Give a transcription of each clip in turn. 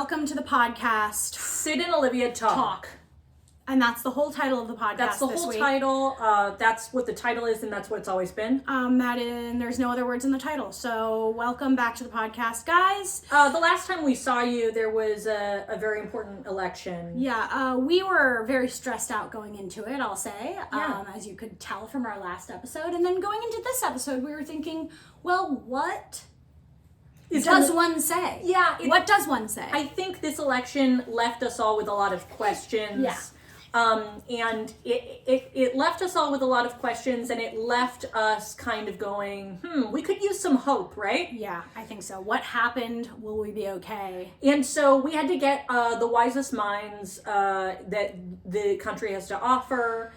welcome to the podcast. Syd and Olivia talk. And that's the whole title of the podcast. That's the whole title. That's what the title is, and that's what it's always been. There's no other words in the title. So welcome back to the podcast, guys. The last time we saw you, there was a very important election. Yeah, we were very stressed out going into it, I'll say, Yeah. as you could tell from our last episode. And then going into this episode, we were thinking, well, what does one say? Yeah. What does one say? I think this election left us all with a lot of questions. Yeah. And it left us all with a lot of questions, and it left us kind of going, we could use some hope, right? Yeah, I think so. What happened? Will we be okay? And so we had to get the wisest minds that the country has to offer.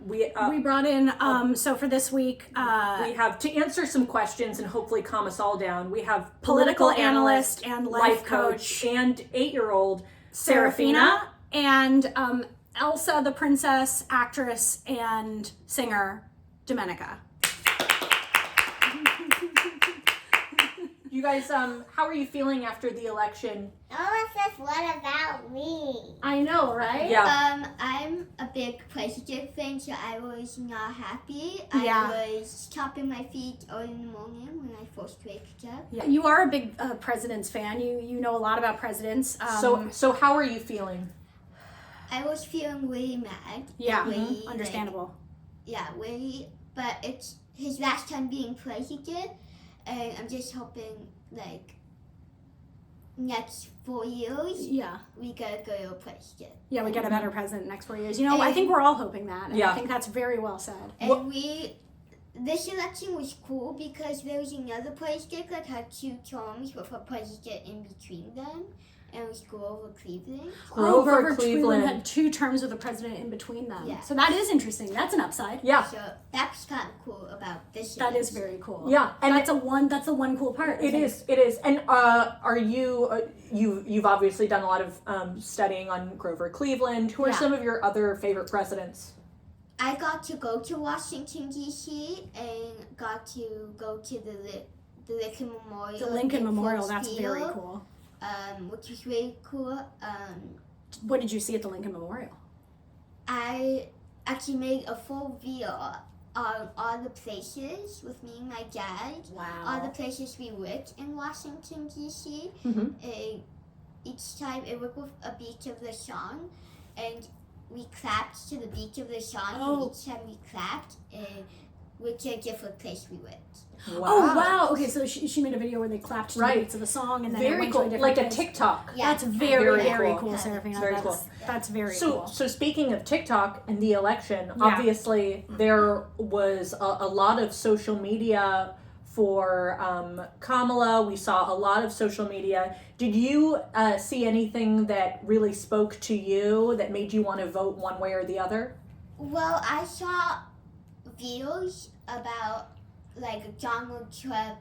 We brought in, so for this week, we have to answer some questions and hopefully calm us all down. We have political analyst and life coach and 8-year-old Serafina and Elsa, the princess, actress, and singer, Domenica. You guys, how are you feeling after the election? Oh, it says, what about me? I know, right? Yeah. I'm a big president fan, so I was not happy. Yeah. I was tapping my feet early in the morning when I first waked up. Yeah. You are a big president's fan. You know a lot about presidents. So how are you feeling? I was feeling really mad. Yeah, really, understandable. Really, but it's his last time being president, and I'm just hoping, next 4 years, Yeah. we get a good president. Yeah, we get a better president next 4 years. I think we're all hoping that. And Yeah. I think that's very well said. And this election was cool because there was another president that had 2 terms with a president in between them, and it was Grover Cleveland. Grover Cleveland Cleveland had 2 terms with a president in between them. Yeah. So that is interesting. That's an upside. Yeah. So that's kind of cool about this That is election. very cool. Yeah, and that's the one cool part. It is. And are you? You've obviously done a lot of studying on Grover Cleveland. Who are some of your other favorite presidents? I got to go to Washington, D.C. and got to go to the Lincoln Memorial. The Lincoln in Memorial, Ford that's very Field, cool. which was really cool. What did you see at the Lincoln Memorial? I actually made a full video on all the places with me and my dad. All the places we worked in Washington, D.C. Mm-hmm. Each time it worked with a beat of the song, and we clapped to the beat of the song, and each time we clapped, which a different place we went. Wow. Oh, wow. Okay, so she made a video where they clapped to the beats of the song, and then it very went cool, to a different like a place. TikTok. Yeah. That's very, very cool. cool, Serafina. Very cool. That's very cool. So speaking of TikTok and the election, obviously there was a lot of social media for Kamala. We saw a lot of social media. Did you see anything that really spoke to you that made you want to vote one way or the other? Well, I saw videos about Donald Trump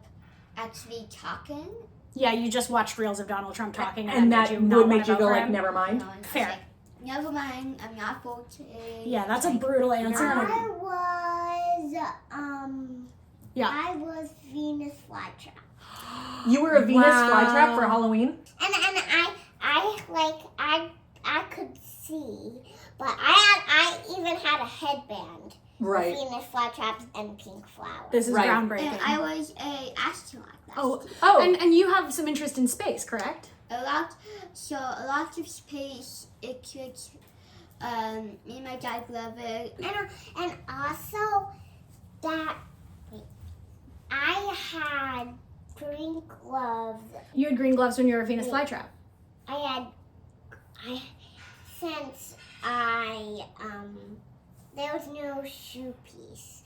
actually talking. Yeah, you just watched reels of Donald Trump talking, and that would make you go never mind. Fair. Never mind, I'm not voting. Yeah, that's a brutal answer. I was Venus flytrap. You were a Venus flytrap for Halloween? And I could see, but I even had a headband. Right. With Venus flytraps and pink flowers. This is groundbreaking. And I was an astronaut. And you have some interest in space, correct? A lot of space. It's me and my dad love it. And also that I had green gloves. You had green gloves when you were a Venus flytrap. There was no shoe piece.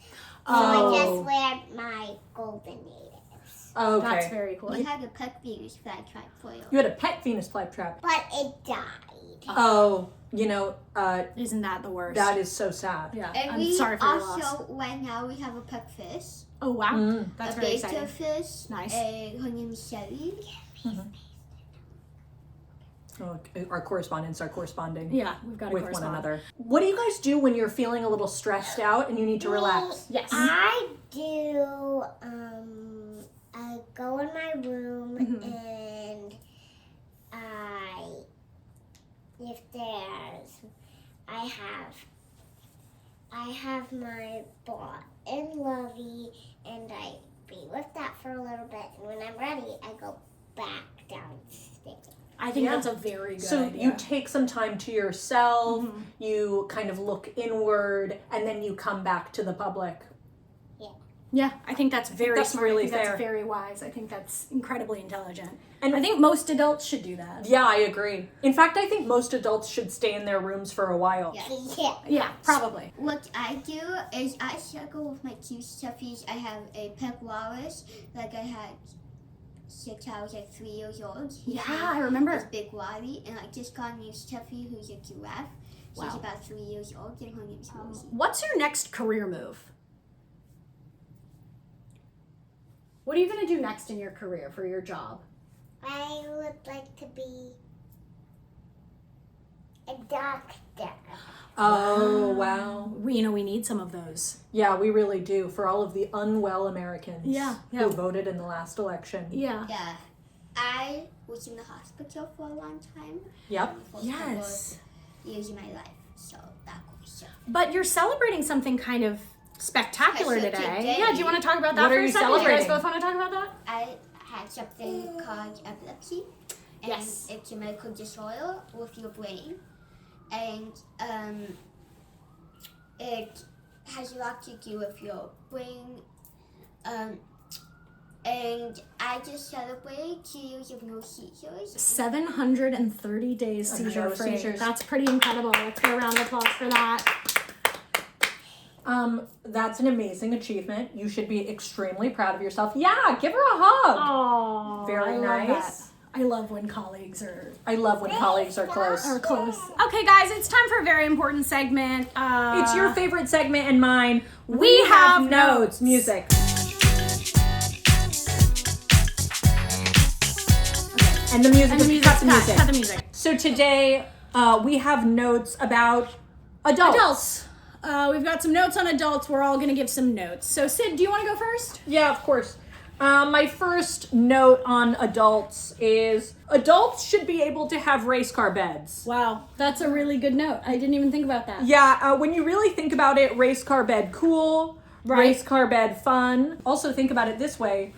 So I just wear my golden natives. Okay. That's very cool. We had a pet Venus flytrap for you. You had a pet Venus flytrap. But it died. Oh, isn't that the worst? that is so sad. Yeah. And I'm sorry for your loss. also, right now, we have a pet fish. Oh, wow. That's a very beta exciting. fish. Nice. Her name is Shelly. Our correspondents are corresponding Yeah, we've got to with one another. What do you guys do when you're feeling a little stressed out and you need to relax? Yes. I do, I go in my room and if there's, I have my ball in Lovey, and I be with that for a little bit, and when I'm ready, I go back downstairs. I think that's a very good so idea. you take some time to yourself, you kind of look inward, and then you come back to the public. Yeah, I think that's very smart. Really I think fair. that's very wise. I think that's incredibly intelligent. And I think most adults should do that. Yeah, I agree. In fact, I think most adults should stay in their rooms for a while. Yeah. Yeah, probably. What I do is I struggle with my cute stuffies. I have a pet walrus, like I had since I was like 3 years old. Yeah, I remember. It's Big Wally, and I just got a new stuffy who's a giraffe. She's Wow. about 3 years old, and her name's Rosie. What's your next career move? What are you going to do next in your career for your job? I would like to be a doctor. Oh, wow. We need some of those. Yeah, we really do, for all of the unwell Americans Yeah. who voted in the last election. Yeah. Yeah. I was in the hospital for a long time. Yep. For Yes. years of my life. So that was But you're celebrating something kind of spectacular Special today. today. Yeah, do you want to talk about that What for are a you second? Do you celebrating? guys both want to talk about that? I had something called epilepsy. And Yes. it's a medical disorder with your brain. And it has a lot to do with your brain. And I just celebrated 2 years of no seizures. 730 days Of seizure no free. seizures. That's pretty incredible. Let's get a round of applause for that. That's an amazing achievement. You should be extremely proud of yourself. Yeah, give her a hug. Oh, Very nice. I love when colleagues are I love when colleagues are close. close. Okay, guys, it's time for a very important segment. It's your favorite segment and mine. We have notes. Music. And the music. And the music. Cut the music. Cut the music. So today we have notes about adults. We've got some notes on adults. We're all going to give some notes. So, Syd, do you want to go first? Yeah, of course. My first note on adults is adults should be able to have race car beds. Wow, that's a really good note. I didn't even think about that. Yeah, when you really think about it, race car bed cool, Right. race car bed fun. Also think about it this way.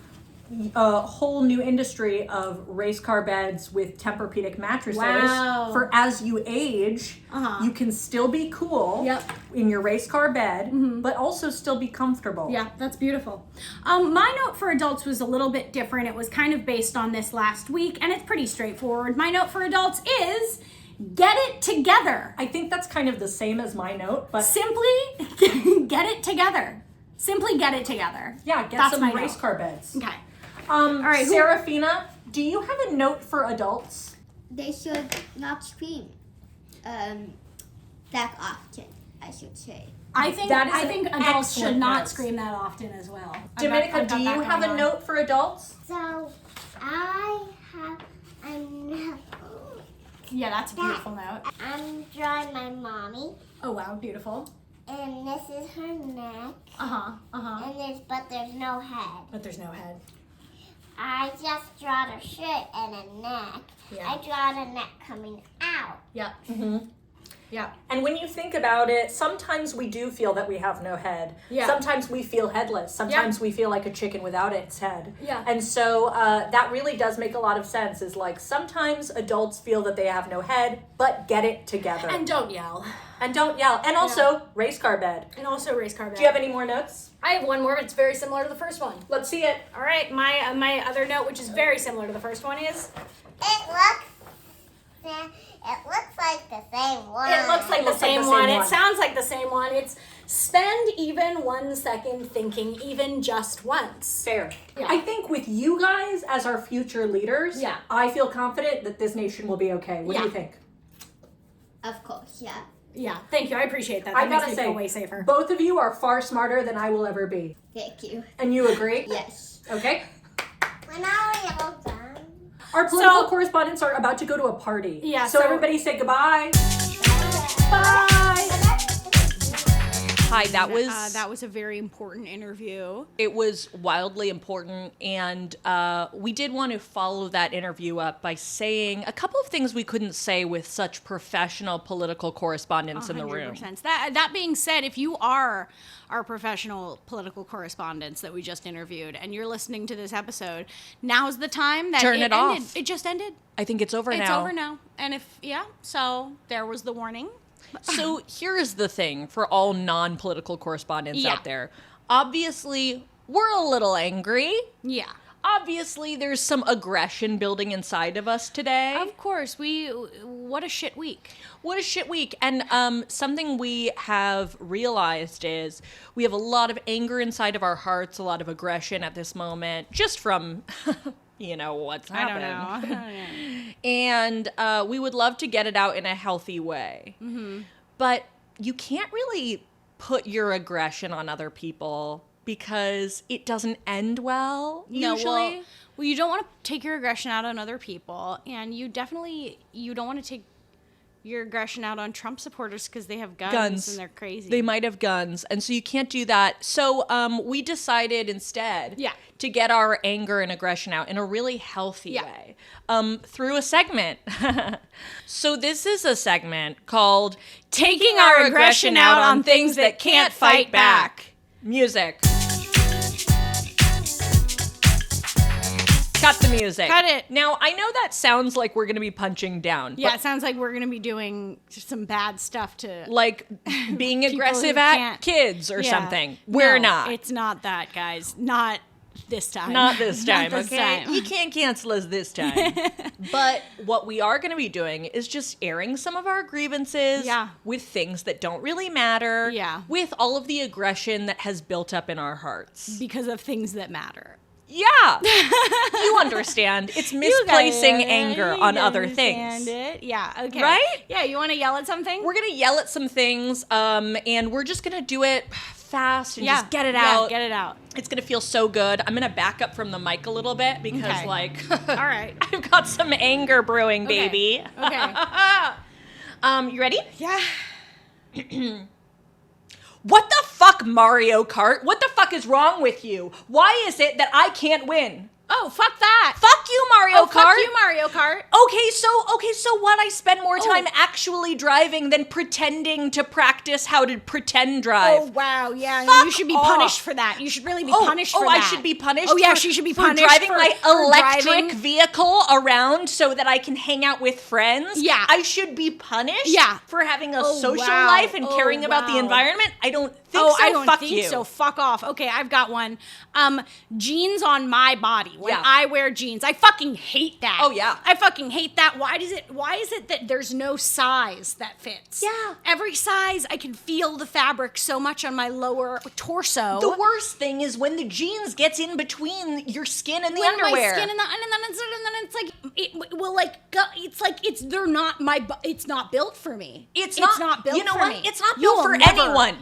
A whole new industry of race car beds with Tempur-Pedic mattresses. Wow. For as you age, Uh-huh. you can still be cool Yep. in your race car bed, but also still be comfortable. Yeah, that's beautiful. My note for adults was a little bit different. It was kind of based on this last week, and it's pretty straightforward. My note for adults is get it together. I think that's kind of the same as my note, but Simply get it together. Simply get it together. yeah, get That's some my race note. car beds. Okay. All right, who- Serafina, do you have a note for adults? They should not scream that often, I should say. I think That is I an think adults should excellent not note. scream that often as well. Domenica, do you have a note for adults? So I have a note. Yeah, that's a beautiful note. I'm drawing my mommy, Oh wow, beautiful. and this is her neck, and there's no head. But there's no head. I just drawed a shirt and a neck. Yeah. I drawed a neck coming out. Yeah. Mm-hmm. Yeah. And when you think about it, sometimes we do feel that we have no head. Yeah. Sometimes we feel headless. Sometimes we feel like a chicken without its head. Yeah. And so that really does make a lot of sense. Is like sometimes adults feel that they have no head, but get it together. And don't yell. And don't yell. And also, race car bed. And also race car bed. Do you have any more notes? I have one more. It's very similar to the first one. Let's see it. All right. My other note, which is very similar to the first one, is It looks like the same one. it looks like the looks like same the one. same It one. sounds like the same one. It's spend even 1 second thinking, even just once. Fair. Yeah. I think with you guys as our future leaders, Yeah. I feel confident that this nation will be okay. What do Yeah. you think? Of course, yeah. Yeah. Thank you. I appreciate that. I That makes gotta me say, feel way safer. both of you are far smarter than I will ever be. Thank you. And you agree? Yes. Okay. When are we all done? Our political correspondents are about to go to a party. Yeah, So so- everybody say goodbye. Bye. Hi, that was a very important interview. It was wildly important, and we did want to follow that interview up by saying a couple of things we couldn't say with such professional political correspondents in the room. 100%. That being said, if you are our professional political correspondents that we just interviewed and you're listening to this episode, now's the time that Turn it ended. off. It just ended. I think it's over now. It's over now. And so there was the warning. So here's the thing for all non-political correspondents out there. Obviously, we're a little angry. Yeah. Obviously, there's some aggression building inside of us today. Of course. What a shit week. What a shit week. And something we have realized is we have a lot of anger inside of our hearts, a lot of aggression at this moment, just from, what's happened. I don't know. And we would love to get it out in a healthy way. Mm-hmm. But you can't really put your aggression on other people because it doesn't end well, usually. Well, you don't want to take your aggression out on other people, and you don't want to take your aggression out on Trump supporters because they have guns and they're crazy. They might have guns, and so you can't do that. So we decided instead to get our anger and aggression out in a really healthy way through a segment. So this is a segment called Taking Our Aggression Out on Things That Can't Fight Back. Music. Cut the music. Cut it. Now, I know that sounds like we're going to be punching down. Yeah, it sounds like we're going to be doing some bad stuff to... Like being aggressive at kids or something. We're not. It's not that, guys. Not this time. Not this time, Not this okay? time. You can't cancel us this time. But what we are going to be doing is just airing some of our grievances with things that don't really matter. Yeah. With all of the aggression that has built up in our hearts. Because of things that matter. Yeah. You understand. It's misplacing anger on other things. It. Yeah, okay. Right? Yeah, you want to yell at something? We're going to yell at some things, and we're just going to do it fast and just get it out. Get it out. It's going to feel so good. I'm going to back up from the mic a little bit because, all right. I've got some anger brewing, baby. Okay. You ready? Yeah. What the fuck, Mario Kart? What the fuck is wrong with you? Why is it that I can't win? Oh, fuck that. Fuck you, Mario Kart. Fuck you, Mario Kart. Okay, so what? I spend more time actually driving than pretending to practice how to pretend drive. Oh, wow, yeah. Fuck you should be off. punished for that. You should really be punished for that. I should be punished? Oh, yeah, she should be punished for driving my electric driving. vehicle around so that I can hang out with friends? Yeah. I should be punished? Yeah. For having a social life and caring about the environment? I don't think so. I don't Fuck think you. so. Fuck off. Okay, I've got one. Jeans on my body. When I wear jeans. I fucking hate that. Oh, yeah. I fucking hate that. Why is it that there's no size that fits? Yeah. Every size, I can feel the fabric so much on my lower torso. The worst thing is when the jeans gets in between your skin and the underwear. My skin and then it's like it will like go, it's not built for me. It's not built for me. You know what? It's not built for anyone.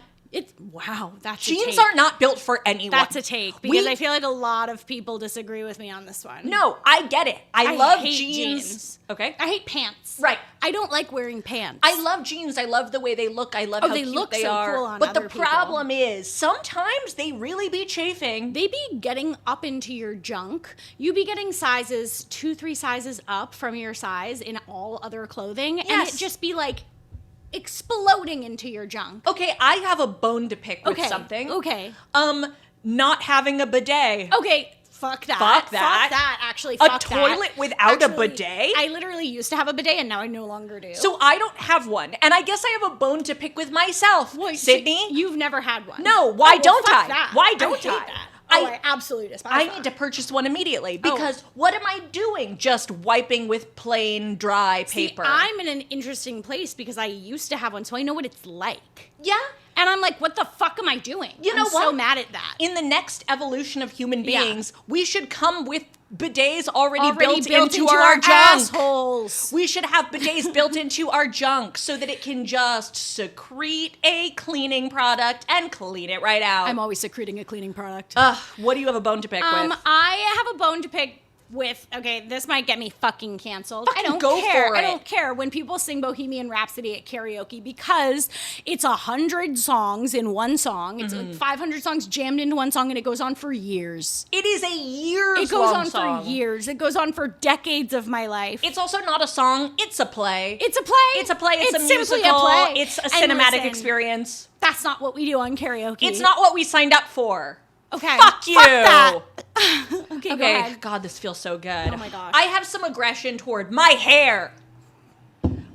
That's jeans a take. are not built for anyone. That's a take because I feel like a lot of people disagree with me on this one. No, I get it. I love hate jeans. Okay. I hate pants. Right. I don't like wearing pants. I love jeans. I love the way they look. I love how they cute look they so are. cool on but other the people. problem is sometimes they really be chafing. They be getting up into your junk. You be getting sizes 2-3 sizes up from your size in all other clothing, and it just be like exploding into your junk. Okay, I have a bone to pick with something. Okay. Not having a bidet. Okay, fuck that. Fuck that. Fuck that, actually. Fuck that. A toilet without a bidet? I literally used to have a bidet, and now I no longer do. So I don't have one, and I guess I have a bone to pick with myself. Well, Sydney? You've never had one. No, why don't fuck I? That. Why don't I? Hate that. I absolutely despise I that. need to purchase one immediately because what am I doing just wiping with plain dry paper? See, I'm in an interesting place because I used to have one, so I know what it's like. Yeah. And I'm like, what the fuck am I doing? You know I'm what? so mad at that. In the next evolution of human beings, we should come with bidets already built into our junk. Assholes. We should have bidets built into our junk so that it can just secrete a cleaning product and clean it right out. I'm always secreting a cleaning product. What do you have a bone to pick with? I have a bone to pick with, okay, this might get me fucking canceled. Fucking I don't go care. for it. I don't care when people sing Bohemian Rhapsody at karaoke because it's 100 songs in one song. It's like 500 songs jammed into one song, and it goes on for years. It is a years It goes long on song. for years. It goes on for decades of my life. It's also not a song. It's a play. It's a play. It's a play. It's a simply musical. a play. It's a And cinematic listen, experience. That's not what we do on karaoke. It's not what we signed up for. Okay. Fuck you. Fuck that. Okay, go ahead. God, this feels so good. Oh my gosh. I have some aggression toward my hair.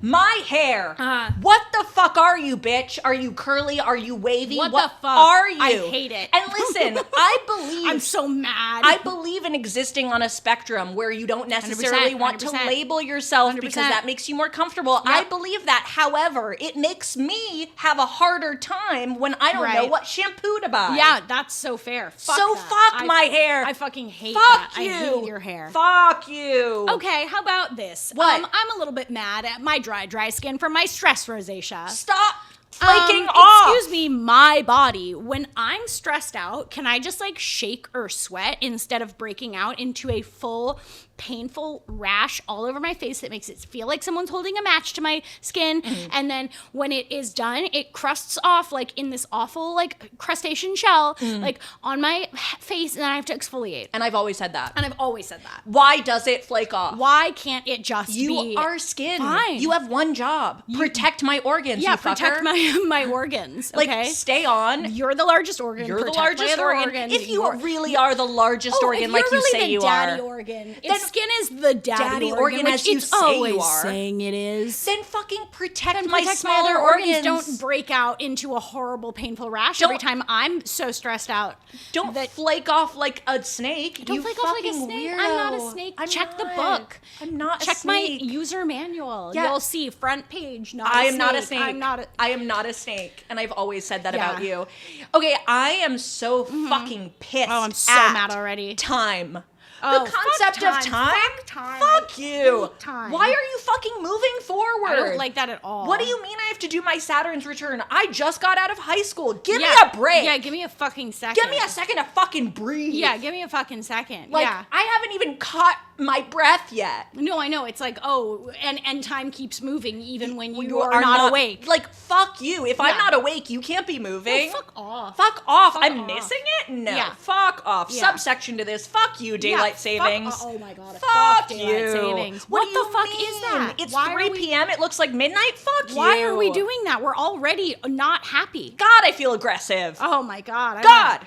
My hair. What the fuck are you, bitch? Are you curly? Are you wavy? What the fuck? Are you? I hate it. And listen, I believe I'm so mad. I believe in existing on a spectrum where you don't necessarily 100%, want to 100%. label yourself 100%. because that makes you more comfortable. I believe that. However, it makes me have a harder time when I don't know Right. what shampoo to buy. Yeah, that's so fair. Fuck So that. fuck my hair. I fucking hate Fuck that. you. I hate your hair. Fuck you. Okay, how about this? What? I'm a little bit mad at my dry skin from my stress rosacea. Stop flaking off. Excuse me, my body. When I'm stressed out, can I just like shake or sweat instead of breaking out into a full painful rash all over my face that makes it feel like someone's holding a match to my skin? And then when it is done, it crusts off like in this awful like crustacean shell like on my face, and then I have to exfoliate. And I've always said that. And I've always said that. Why does it flake off? Why can't it just be You are skin. fine? You have one job. Protect my organs, Yeah, you protect fucker. my organs. Like, Okay, stay on. you're the largest organ. You're the protect my largest other organ. organs. If you really are the largest organ, if like you're you really say the you daddy are, organ. then If skin is the daddy organ, organ which as you it's say always you are, saying it is. then fucking protect Then my protect smaller other organs. Don't break out into a horrible, painful rash Don't- every time I'm so stressed out. Don't flake off like a snake. Don't you flake off like a fucking snake. Weirdo. I'm not a snake. I'm Check the not. book. I'm not a Check snake. my user manual. Yeah. You'll see front page. I am not a snake. I'm not a. I am not a snake, and I've always said that Yeah. about you. Okay, I am so fucking pissed. Oh, I'm so at mad already. Time. Oh, the fuck concept of time. time. Fuck time. Fuck I you. hate time. Why are you fucking moving forward? I don't like that at all. What do you mean I have to do my Saturn's return? I just got out of high school. Give me Yeah. a break. Yeah, give me a fucking second. Give me a second to fucking breathe. Yeah, give me a fucking second. Like, yeah. I haven't even caught my breath yet. No, I know. It's like, oh, and time keeps moving even when you are are not awake. Like, fuck you. If I'm Yeah. not awake, you can't be moving. No, fuck off. Fuck off. Fuck I'm off. missing it? No. Yeah. Fuck off. Yeah. Subsection to this. Fuck you, daylight Yeah, savings. oh my god. Fuck daylight you. savings. What What do the you fuck mean? is that? It's Why 3 are we- p.m. It looks like midnight. Fuck you. Why are we doing that? We're already not happy. God, I feel aggressive. Oh my god. God.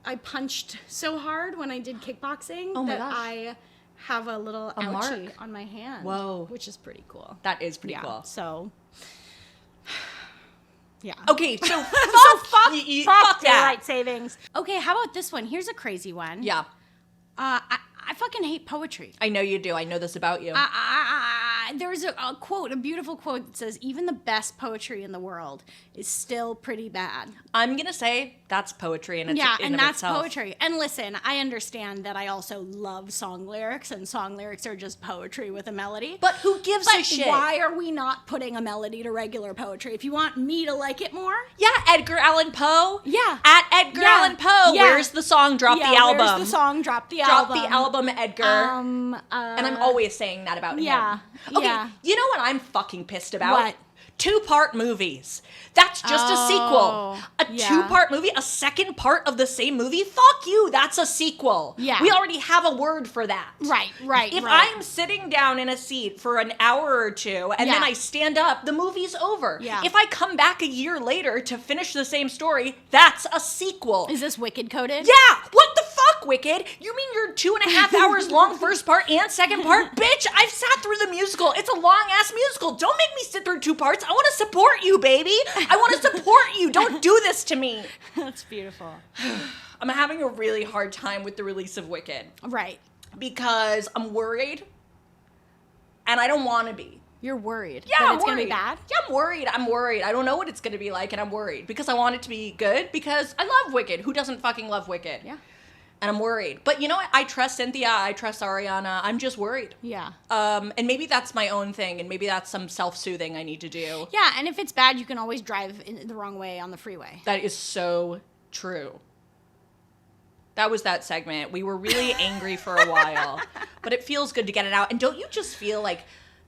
I punched so hard when I did kickboxing Oh my that gosh. I have a little ouchie mark. on my hand. Whoa. Which is pretty cool. That is pretty Yeah. cool. So yeah. Okay, so fuck, Fuck fuck that. daylight savings. Okay, how about this one? Here's a crazy one. Yeah, I fucking hate poetry. I know you do. I know this about you. There's a quote, a beautiful quote that says, even the best poetry in the world is still pretty bad. I'm gonna say that's poetry, and it's And of that's itself. poetry. And listen, I understand that I also love song lyrics, and song lyrics are just poetry with a melody. But who gives a shit? Why are we not putting a melody to regular poetry? If you want me to like it more, Yeah, Edgar Allan Poe. Yeah. At Edgar Yeah. Allan Poe. Yeah. Where's the song? Drop the album. Where's the song? Drop the Drop album. the album, Edgar. And I'm always saying that about yeah, him. Okay, yeah. you know what I'm fucking pissed about? What? 2-part movies. That's just a sequel. A yeah. 2-part movie, a second part of the same movie? Fuck you, that's a sequel. Yeah. We already have a word for that. Right. If right. I'm sitting down in a seat for an hour or two and then Yeah. I stand up, the movie's over. Yeah. If I come back a year later to finish the same story, that's a sequel. Is this Wicked coded? Yeah! What the fuck, Wicked? You mean your 2.5 hours long first part and second part? Bitch, I've sat through the musical. It's a long-ass musical. Don't make me sit through 2 parts. I want to support you, baby. I want to support you. Don't do this to me. That's beautiful. I'm having a really hard time with the release of Wicked Right. because I'm worried and I don't want to be. You're worried. Yeah, that I'm it's worried. gonna be bad? Yeah, I'm worried. I don't know what it's going to be like, and I'm worried because I want it to be good because I love Wicked. Who doesn't fucking love Wicked? Yeah. And I'm worried. But you know what? I trust Cynthia. I trust Ariana. I'm just worried. Yeah. And maybe that's my own thing, and maybe that's some self-soothing I need to do. Yeah, and if it's bad, you can always drive in the wrong way on the freeway. That is so true. That was that segment. We were really angry for a while, but it feels good to get it out. And don't you just feel like,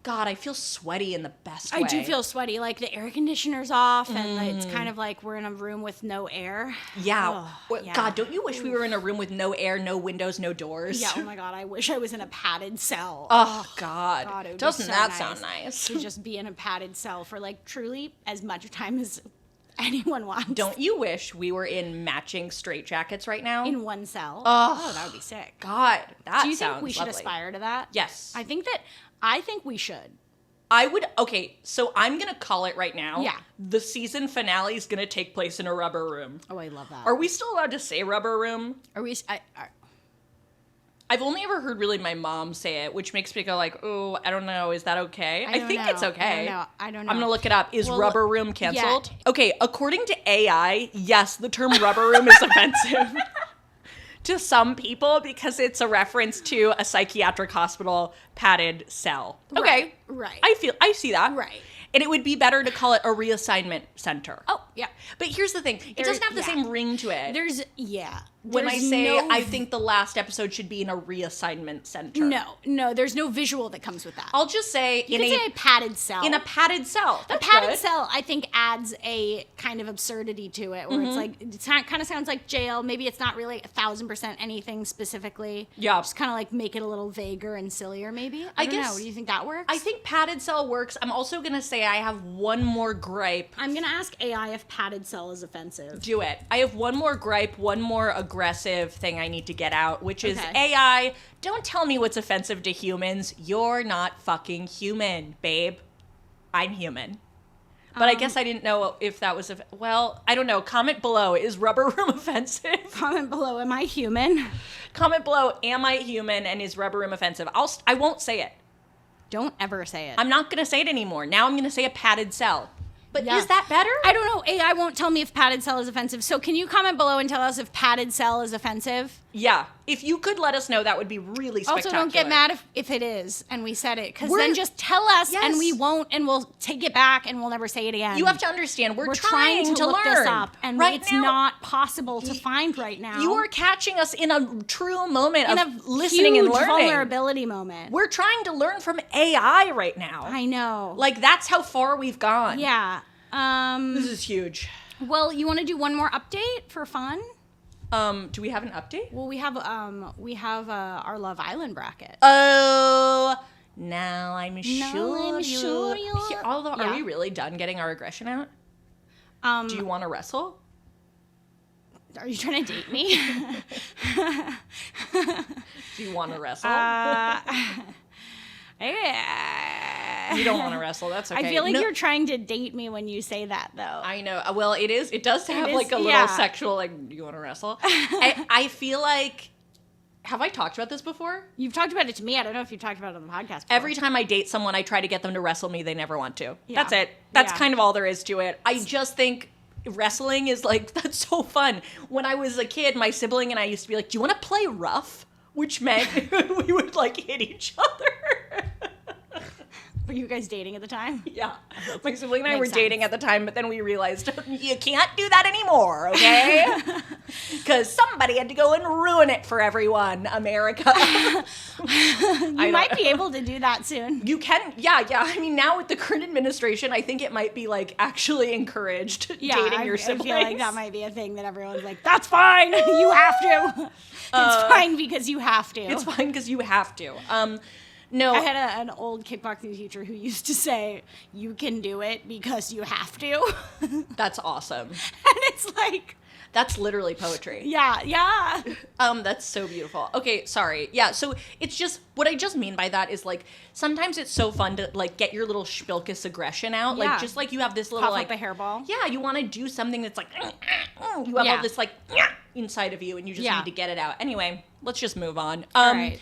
God, I feel sweaty in the best way. I do feel sweaty. Like the air conditioner's off and it's kind of like we're in a room with no air. Yeah. Oh, yeah. God, don't you wish we were in a room with no air, no windows, no doors? Yeah, oh my God, I wish I was in a padded cell. Oh, God. it would Doesn't be so that nice sound nice? to just be in a padded cell for like truly as much time as anyone wants. Don't you wish we were in matching straitjackets right now? In one cell? Oh, that would be sick. God, that sounds Do you think we should lovely. aspire to that? Yes. I think we should. Okay, so I'm going to call it right now. Yeah. The season finale is going to take place in a rubber room. Oh, I love that. Are we still allowed to say rubber room? Are we? I've only ever heard really my mom say it, which makes me go like, oh, I don't know. Is that okay? I think it's okay. I don't know. I'm going to look it up. Is rubber room canceled? Yeah. Okay, according to AI, yes, the term rubber room is offensive to some people because it's a reference to a psychiatric hospital padded cell. Okay. Right. I see that. Right. And it would be better to call it a reassignment center. Oh, yeah. But here's the thing. It doesn't have the same ring to it. When I say I think the last episode should be in a reassignment center. No, there's no visual that comes with that. I'll just say you can say a padded cell. In a padded cell. A padded cell, I think, adds a kind of absurdity to it, where it's like, it kind of sounds like jail. Maybe it's not really 1,000% anything specifically. Yeah. Just kind of like make it a little vaguer and sillier, maybe. I don't know. Do you think that works? I think padded cell works. I'm also going to say I have one more gripe. I'm going to ask AI if padded cell is offensive. Do it. I have one more gripe, one more aggressive thing I need to get out, which is Okay. AI, don't tell me what's offensive to humans. You're not fucking human, babe. I'm human. But I guess I didn't know if that was, well, I don't know. Comment below, is rubber room offensive? Comment below, am I human? Comment below, am I human and is rubber room offensive? I won't say it. Don't ever say it. I'm not going to say it anymore. Now I'm going to say a padded cell. But Yeah. is that better? I don't know. AI won't tell me if padded cell is offensive. So can you comment below and tell us if padded cell is offensive? Yeah. If you could let us know, that would be really spectacular. Also, don't get mad if it is and we said it, because We're- then just tell us Yes. and we won't, and we'll take it back and we'll never say it again. You have to understand, we're trying to look learn. this up, and right it's now, not possible to find right now. You are catching us in a true moment in of a listening huge and learning. vulnerability moment. We're trying to learn from AI right now. I know. Like, that's how far we've gone. Yeah. This is huge. Well, you want to do one more update for fun? Do we have an update? Well, we have our Love Island bracket. Oh, now I'm sure I'm sure you'll- Although, are Yeah. we really done getting our aggression out? Do you want to wrestle? Are you trying to date me? Do you want to wrestle? Yeah. You don't want to wrestle. That's okay. I feel like you're trying to date me when you say that, though. I know. Well, it is. It does have is, like a little yeah. sexual, like, do you want to wrestle? I feel like, have I talked about this before? You've talked about it to me. I don't know if you've talked about it on the podcast before. Every time I date someone, I try to get them to wrestle me. They never want to. Yeah. That's it. That's Yeah. kind of all there is to it. I just think wrestling is like, that's so fun. When I was a kid, my sibling and I used to be like, do you want to play rough? Which meant we would like hit each other. Were you guys dating at the time? Yeah. My sibling and I were Makes dating at the time, but then we realized you can't do that anymore, okay? Because somebody had to go and ruin it for everyone, America. You might be able to do that soon. You can, yeah. I mean, now with the current administration, I think it might be like actually encouraged dating your siblings. I feel like that might be a thing that everyone's like, that's fine. You have to. It's fine because you have to. It's fine because you have to. No. I had an old kickboxing teacher who used to say, you can do it because you have to. That's awesome. And it's like, that's literally poetry. Yeah. That's so beautiful. Okay, sorry. Yeah, so it's just, what I just mean by that is like, sometimes it's so fun to like get your little spilkus aggression out. Yeah. Like, just like you have this little Puff like. up a hairball. Yeah, you want to do something that's like, you have all this like inside of you and you just need to get it out. Anyway, let's just move on. All right.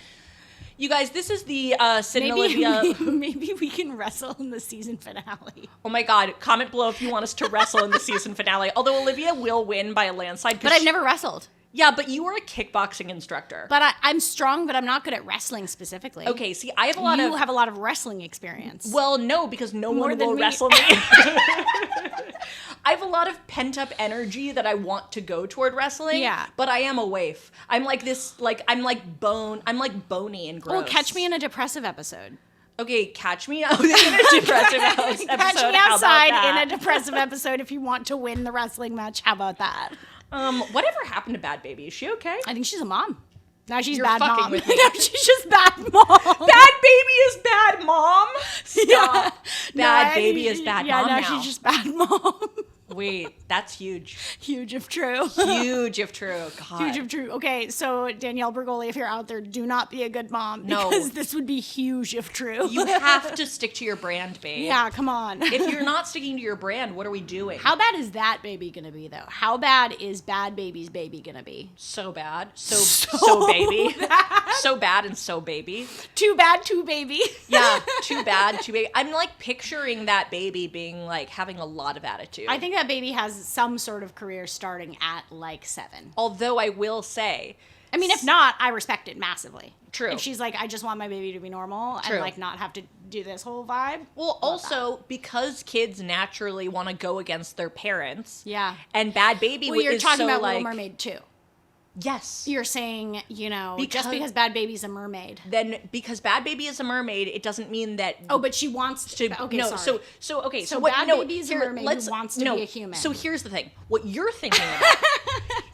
You guys, this is the Syd and Olivia. Maybe we can wrestle in the season finale. Oh my God! Comment below if you want us to wrestle in the season finale. Although Olivia will win by a landslide. But I've never wrestled. Yeah, but you were a kickboxing instructor. But I'm strong, but I'm not good at wrestling specifically. Okay, see, I have You have a lot of wrestling experience. Well, no, because no More one than will me. wrestle me. I have a lot of pent-up energy that I want to go toward wrestling. Yeah. But I am a waif. I'm like this, like, I'm like bony and gross. Oh, catch me in a depressive episode. Okay, catch me out in a depressive episode. Catch me outside in a depressive episode if you want to win the wrestling match. How about that? Whatever happened to Bad Baby? Is she okay? I think she's a mom. Now she's You're bad fucking mom. with me. No, she's just bad mom. Bad Baby is bad mom? Stop. Yeah. Bad Baby is bad mom now. Yeah, now she's just bad mom. Wait, that's huge. Huge if true. Huge if true. God. Huge if true. Okay, so Danielle Bergoli, if you're out there, do not be a good mom. No. Because this would be huge if true. You have to stick to your brand, babe. Yeah, come on. If you're not sticking to your brand, what are we doing? How bad is that baby gonna be, though? How bad is Bad Baby's baby gonna be? So bad. So baby. Bad. So bad and so baby. Too bad, too baby. Yeah, too bad, too baby. I'm like picturing that baby being like having a lot of attitude. I think that baby has some sort of career starting at like 7. Although I will say, I mean, if not, I respect it massively. True. If she's like, I just want my baby to be normal True. and like not have to do this whole vibe. well, also because kids naturally want to go against their parents. Yeah. And Bad Baby Well, you're is talking so about like, Little Mermaid too. yes. You're saying, just Because- because Bad Baby's a mermaid. Then because Bad Baby is a mermaid, it doesn't mean that. Oh, but she wants to. Okay, no, sorry. So Bad what? No, Baby is a here, mermaid let's who wants to no, be a human. So here's the thing: what you're thinking about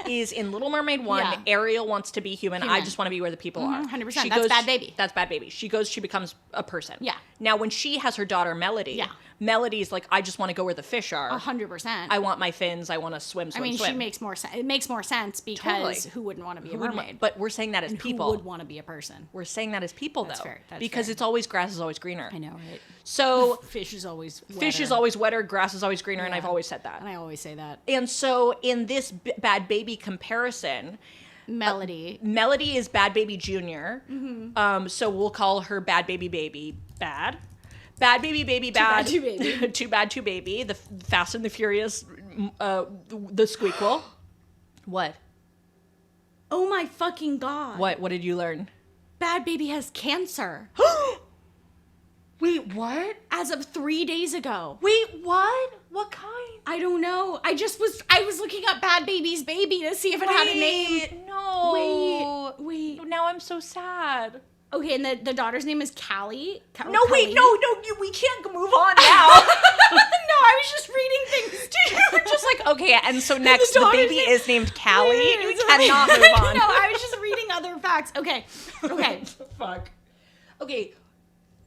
is in Little Mermaid 1, Yeah. Ariel wants to be human. I Human. just want to be where the people are. 100%. She That's Bad Baby. That's Bad Baby. She becomes a person. Yeah. Now when she has her daughter Melody, Yeah. Melody's like, I just want to go where the fish are. 100%. I want my fins. I want to swim. I mean, swim. she makes more sense. It makakes more sense because who wouldn't want to be a Who would- mermaid? But we're saying that as and people. who would want to be a person? We're saying that as people, That's though. fair. That's because fair. it's always grass is always greener. I know, right? So Fish is always wetter. fish is always wetter, grass is always greener, and Yeah. I've always said that. And I always say that. And so in this Bad Baby comparison, Melody. Melody is Bad Baby Junior. Mm-hmm. So we'll call her Bad Baby Baby bad. Bad Baby Baby bad. Too Bad, Too Baby. Too Bad Too Baby. The Fast and the Furious, the squeakquel. What? Oh my fucking God. What did you learn? Bad Baby has cancer. Wait, what? As of 3 days ago. Wait, what? What kind? I don't know. I was looking up Bad Baby's baby to see if it had a name. No. Wait. Now I'm so sad. Okay, and the daughter's name is Callie. No, wait, no, we can't move on now. No, I was just reading things. You were just like, okay, and so next the daughter's baby name- is named Callie. We It's cannot okay. move on. No, I was just reading other facts. Okay. Fuck. Okay,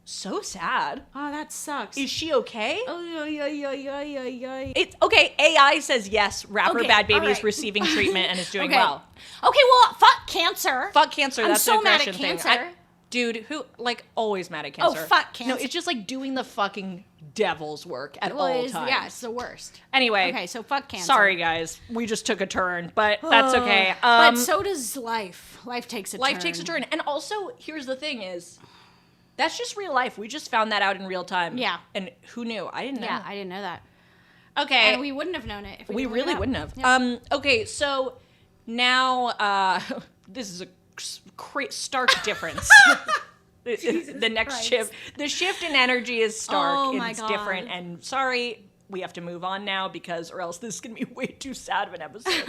so sad. Oh, that sucks. Is she okay? Oh, yeah. It's okay. AI says yes. Rapper Okay, Bad Baby all is right. receiving treatment and is doing Okay. well. Okay, well, fuck cancer. Fuck cancer. I'm That's so the mad aggression at thing. cancer. Dude, who always mad at cancer? fuck cancer. No, it's just like doing the fucking devil's work at all times. Yeah, it's the worst. Anyway. Okay, so fuck cancer. Sorry, guys. We just took a turn, but that's okay. But so does life. Life takes a turn. Life takes a turn. And also, here's the thing is, that's just real life. We just found that out in real time. Yeah. And who knew? I didn't know. Yeah, I didn't know that. Okay. And we wouldn't have known it if we We didn't look really it up. wouldn't have. Yeah. Okay, so now this is a stark difference. The next Christ. shift, the shift in energy is stark. Oh and my it's God. different. And sorry, we have to move on now or else this is gonna be way too sad of an episode.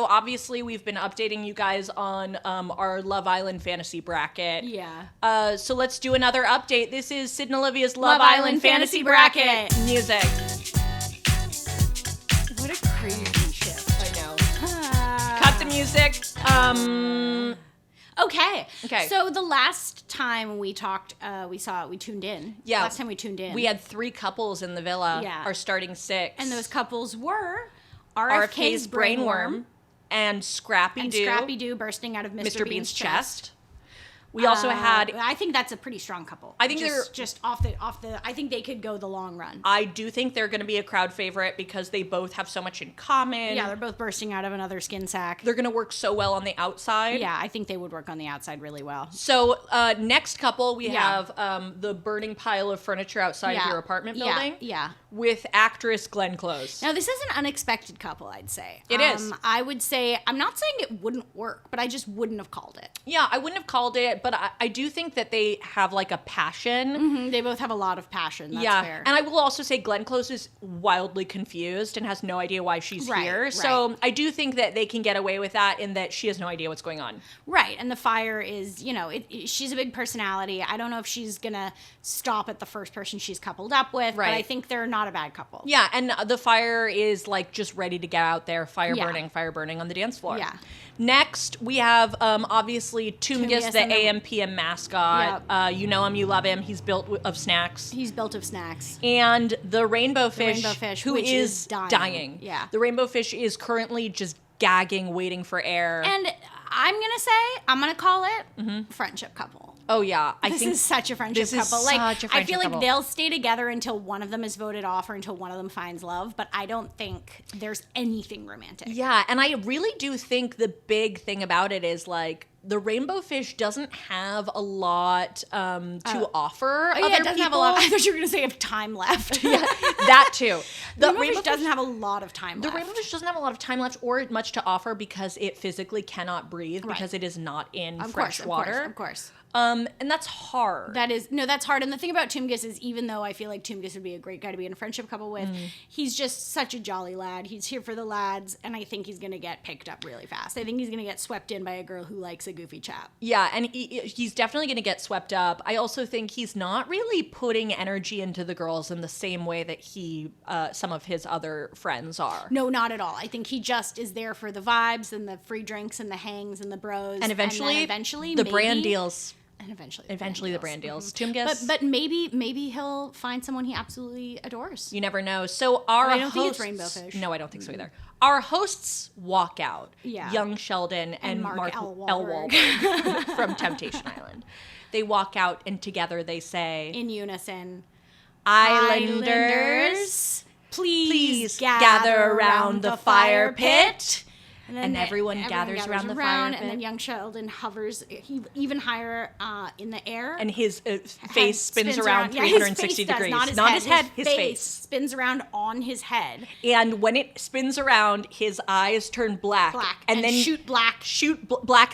Obviously we've been updating you guys on our Love Island fantasy bracket. Yeah. So let's do another update. This is Syd and Olivia's Love Love Island Island fantasy fantasy bracket. bracket. Music. What a crazy shift. I know. Cut the music. Okay. Okay. So the last time we talked, we tuned in. Yeah. Last time we tuned in. We had 3 couples in the villa. Yeah. Our starting 6. And those couples were RFK's Brainworm and Scrappy and Doo. Scrappy Doo bursting out of Mr. Bean's chest. We also had. I think that's a pretty strong couple. I think just off the. I think they could go the long run. I do think they're going to be a crowd favorite because they both have so much in common. Yeah, they're both bursting out of another skin sack. They're going to work so well on the outside. Yeah, I think they would work on the outside really well. So next couple, we Yeah. have the burning pile of furniture outside of your apartment building. Yeah. With actress Glenn Close. Now, this is an unexpected couple, I'd say. It is. I would say, I'm not saying it wouldn't work, but I just wouldn't have called it. Yeah, I wouldn't have called it, it, but I do think that they have like a passion. They both have a lot of passion. That's fair. And I will also say Glenn Close is wildly confused and has no idea why she's here. So I do think that they can get away with that in that she has no idea what's going on. Right. And the fire is, she's a big personality. I don't know if she's going to stop at the first person she's coupled up with, but I think they're not a bad couple. Yeah. And the fire is like just ready to get out there. Fire burning on the dance floor. Yeah. Next, we have obviously Toomgus, the AM/PM mascot. Yep. You know him, you love him. He's built of snacks. And the rainbow fish, who is dying. Yeah. The rainbow fish is currently just gagging, waiting for air. And I'm going to call it friendship couple. Oh, yeah. This is such a friendship couple. I feel couple. like they'll stay together until one of them is voted off or until one of them finds love, but I don't think there's anything romantic. Yeah, and I really do think the big thing about it is, like, the rainbow fish doesn't have a lot to offer other it doesn't people. have a lot. I thought you were going to say have time left. Yeah, that too. The rainbow fish doesn't have a lot of time left. The rainbow fish doesn't have a lot of time left or much to offer because it physically cannot breathe because it is not in fresh water. Of course. And that's hard. That's hard. And the thing about Toomgus is, even though I feel like Toomgus would be a great guy to be in a friendship couple with, he's just such a jolly lad. He's here for the lads, and I think he's going to get picked up really fast. I think he's going to get swept in by a girl who likes a goofy chap. Yeah, and he's definitely going to get swept up. I also think he's not really putting energy into the girls in the same way that some of his other friends are. No, not at all. I think he just is there for the vibes and the free drinks and the hangs and the bros. And eventually the brand deals. And eventually the brand deals. Toomgus. But maybe he'll find someone he absolutely adores. You never know. So I don't think it's rainbow fish. No, I don't think so either. Our hosts walk out. Yeah. Young Sheldon and Mark L. Wahlberg from Temptation Island. They walk out and together they say in unison, Islanders, please gather around the fire pit. And everyone gathers around the fire pit. And then young Sheldon hovers even higher in the air. And his face spins around 360 degrees. Not his head, his face. Spins around on his head. And when it spins around, his eyes turn black. And then shoot black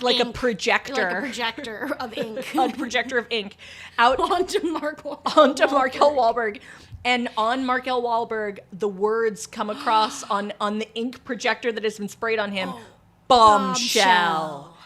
like ink, a projector. Like a projector of ink. A projector of ink. Out onto Mark L. Wahlberg. And on Mark L. Wahlberg, the words come across on the ink projector that has been sprayed on him. Bombshell.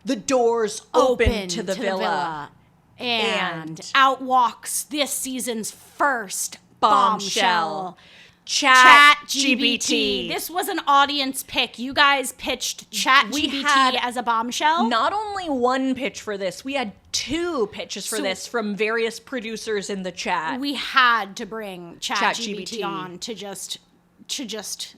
The doors open to the villa. And out walks this season's first bombshell. ChatGPT. This was an audience pick. You guys pitched ChatGPT as a bombshell. Not only one pitch for this, we had 2 pitches for this from various producers in the chat. We had to bring ChatGPT on to just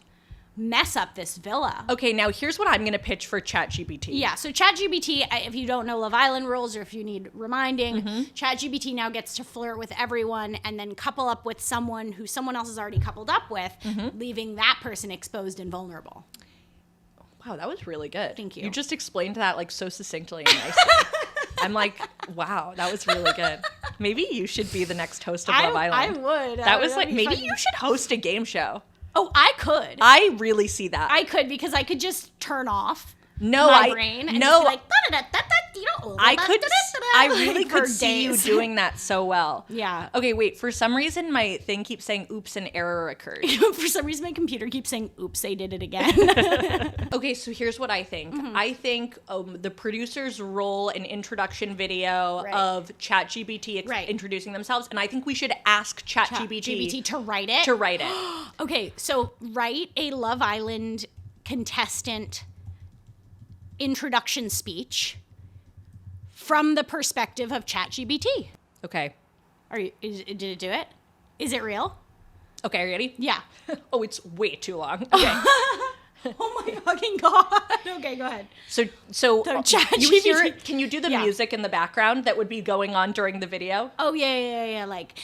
mess up this villa. Okay, now here's what I'm going to pitch for ChatGPT. Yeah, so ChatGPT, if you don't know Love Island rules or if you need reminding, ChatGPT now gets to flirt with everyone and then couple up with someone who someone else has already coupled up with, leaving that person exposed and vulnerable. Wow, that was really good. Thank you. You just explained that like so succinctly and nicely. I'm like, wow, that was really good. Maybe you should be the next host of Love Island. I would. That was like, maybe you should host a game show. Oh, I could. I really see that. I could because I could just turn off my brain and just be like, I really could see you doing that so well. Yeah. Okay, wait. For some reason, my thing keeps saying, oops, an error occurred. For some reason, my computer keeps saying, oops, they did it again. Okay, so here's what I think. I think the producers roll an introduction video of ChatGPT introducing themselves, and I think we should ask ChatGPT to write it. Okay, so write a Love Island contestant introduction speech from the perspective of ChatGPT. Okay. Did it do it? Is it real? Okay, are you ready? Yeah. Oh, it's way too long. Okay. Oh my fucking God. Okay, go ahead. So you hear it? Can you do the music in the background that would be going on during the video? Oh, yeah. Like.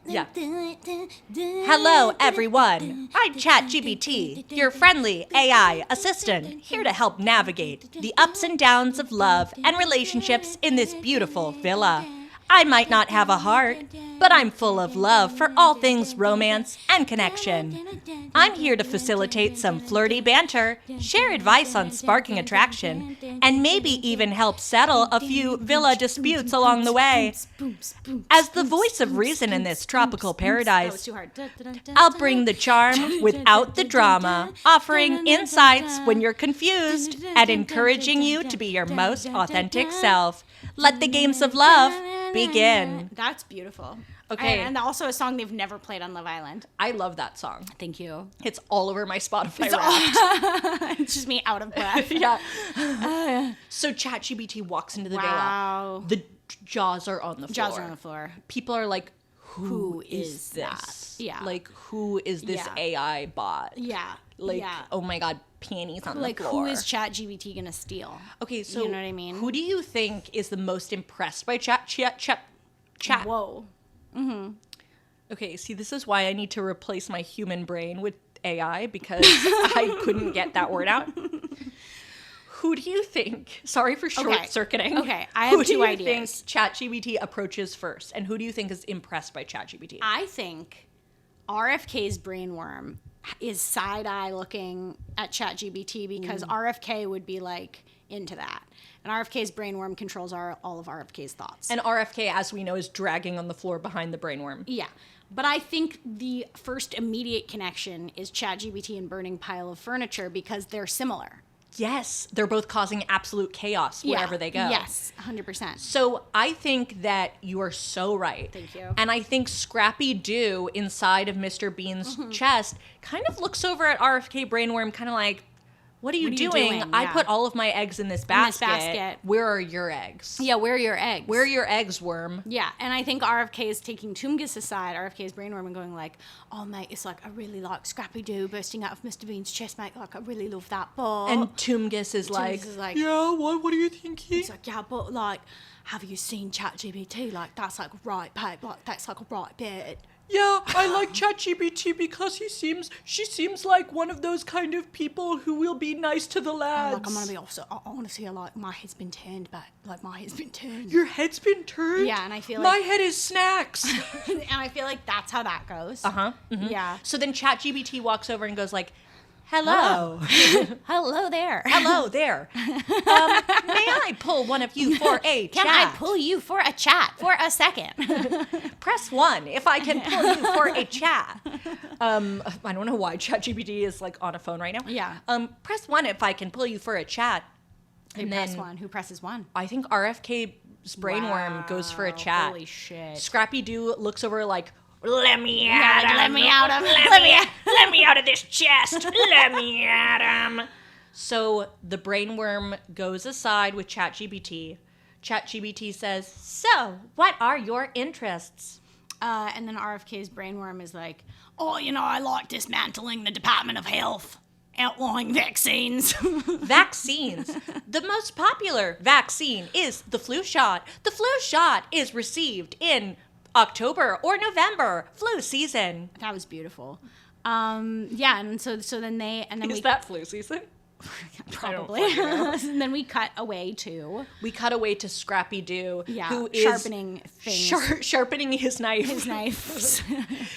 Yeah. Hello, everyone. I'm ChatGPT, your friendly AI assistant, here to help navigate the ups and downs of love and relationships in this beautiful villa. I might not have a heart, but I'm full of love for all things romance and connection. I'm here to facilitate some flirty banter, share advice on sparking attraction, and maybe even help settle a few villa disputes along the way. As the voice of reason in this tropical paradise, I'll bring the charm without the drama, offering insights when you're confused and encouraging you to be your most authentic self. Let the games of love begin. That's beautiful. Okay. And also a song they've never played on Love Island. I love that song. Thank you. It's all over my Spotify Wrapped. It's just me out of breath. Yeah. So ChatGPT walks into the villa. The jaws are on the floor. Jaws are on the floor. People are like, who is this? Yeah. Like, who is this AI bot? Yeah. Like, oh my God, panties on the floor. Who is ChatGPT gonna steal? Okay, so you know what I mean? Who do you think is the most impressed by chat? Whoa. Mm-hmm. Okay, see, this is why I need to replace my human brain with AI, because I couldn't get that word out. Who do you think, sorry for short-circuiting. Okay, I have two ideas. Who do you think ChatGPT approaches first? And who do you think is impressed by ChatGPT? I think RFK's brainworm is side-eye looking at ChatGPT because RFK would be like into that. And RFK's brainworm controls all of RFK's thoughts. And RFK, as we know, is dragging on the floor behind the brainworm. Yeah. But I think the first immediate connection is ChatGPT and Burning Pile of Furniture because they're similar. Yes. They're both causing absolute chaos wherever they go. Yes, 100%. So I think that you are so right. Thank you. And I think Scrappy Doo inside of Mr. Bean's chest kind of looks over at RFK Brainworm kind of like, what are you doing? Yeah. I put all of my eggs in this basket. Where are your eggs? Yeah, where are your eggs? Where are your eggs, worm? Yeah, and I think RFK is taking Toomgus aside, RFK's brainworm, and going like, oh, mate, it's like, I really like Scrappy-Doo bursting out of Mr. Bean's chest, mate. Like, I really love that, but... And Toomgus is like, yeah, what do you think? He's like, yeah, but, like, have you seen ChatGPT? Like, that's, like, right, babe. Like, that's, like, a right bit. Yeah, I like ChatGPT because she seems like one of those kind of people who will be nice to the lads. Like, I'm gonna be also, I want to see her, like, my head's been turned back. Like, my head's been turned. Your head's been turned? Yeah, and I feel my like... head is snacks. And I feel like that's how that goes. Uh-huh. Mm-hmm. Yeah. So then ChatGPT walks over and goes like, hello. Hello there. Hello there. May I pull one of you for a chat? Can I pull you for a chat for a second? Press 1 if I can pull you for a chat. I don't know why ChatGPT is like on a phone right now. Yeah. Press 1 if I can pull you for a chat. Who press 1? Who presses 1? I think RFK's brainworm goes for a chat. Holy shit. Scrappy Doo looks over like, let me out of let me out of let me out of this chest. Let me at him. So the brainworm goes aside with ChatGPT. ChatGPT says, so what are your interests? And then RFK's brainworm is like, oh, you know, I like dismantling the Department of Health, outlawing vaccines. Vaccines. The most popular vaccine is the flu shot. The flu shot is received in October or November, flu season. That was beautiful. Yeah, and so then they and then is that flu season? Probably. And then we cut away to Scrappy Doo, who is sharpening things. Sharpening his knife. His knives.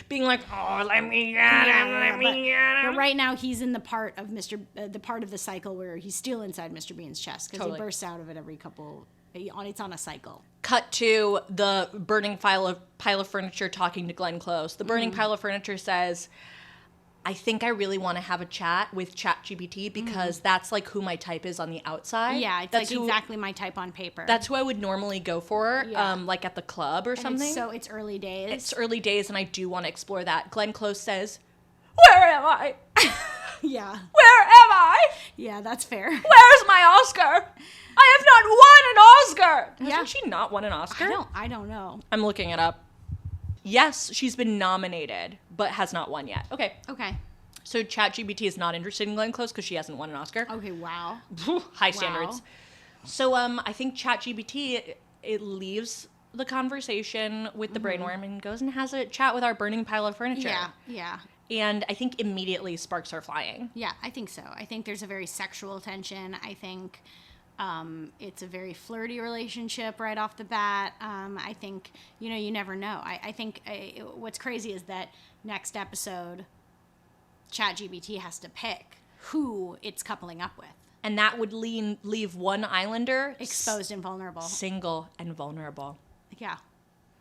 Being like, oh, let me get him, let me get him. But right now he's in the part of the part of the cycle where he's still inside Mr. Bean's chest because he bursts out of it every couple. It's on a cycle. Cut to the burning pile of furniture talking to Glenn Close. The burning pile of furniture says, I think I really want to have a chat with ChatGPT because that's like who my type is on the outside. Yeah, it's that's like exactly my type on paper. That's who I would normally go for, like at the club or something. So it's early days. It's early days, and I do want to explore that. Glenn Close says, where am I? Yeah. Where am I? Yeah, that's fair. Where's my Oscar? I have not won an Oscar. Hasn't she not won an Oscar? I don't know. I'm looking it up. Yes, she's been nominated, but has not won yet. Okay. So ChatGPT is not interested in Glenn Close because she hasn't won an Oscar. Okay, wow. High standards. So I think ChatGPT, it leaves the conversation with the brainworm and goes and has a chat with our burning pile of furniture. Yeah. And I think immediately sparks are flying. Yeah, I think so. I think there's a very sexual tension. I think It's a very flirty relationship right off the bat. I think, you never know. I think what's crazy is that next episode, ChatGPT has to pick who it's coupling up with. And that would leave one islander exposed and vulnerable. Single and vulnerable. Yeah.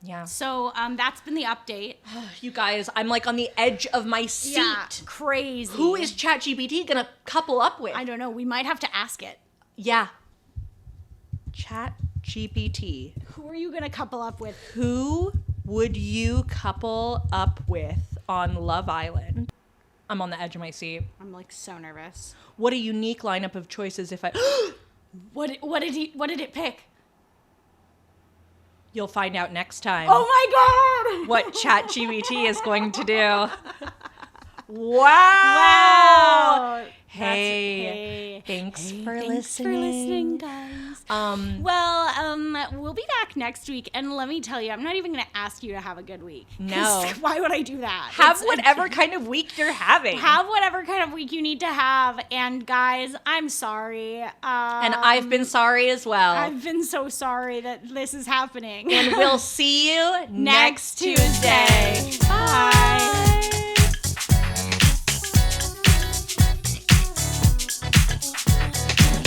Yeah. So that's been the update. You guys, I'm like on the edge of my seat. Yeah, crazy. Who is ChatGPT gonna couple up with? I don't know. We might have to ask it. Yeah. ChatGPT. Who are you gonna couple up with? Who would you couple up with on Love Island? I'm on the edge of my seat. I'm like so nervous. What a unique lineup of choices if I What did it pick? You'll find out next time. Oh my god! What ChatGPT is going to do. Wow. Hey. Thanks for listening, guys. We'll be back next week, and let me tell you, I'm not even going to ask you to have a good week. No. Why would I do that? Have whatever kind of week you're having. Have whatever kind of week you need to have, and guys, I'm sorry. And I've been sorry as well. I've been so sorry that this is happening. And we'll see you next Tuesday. Bye.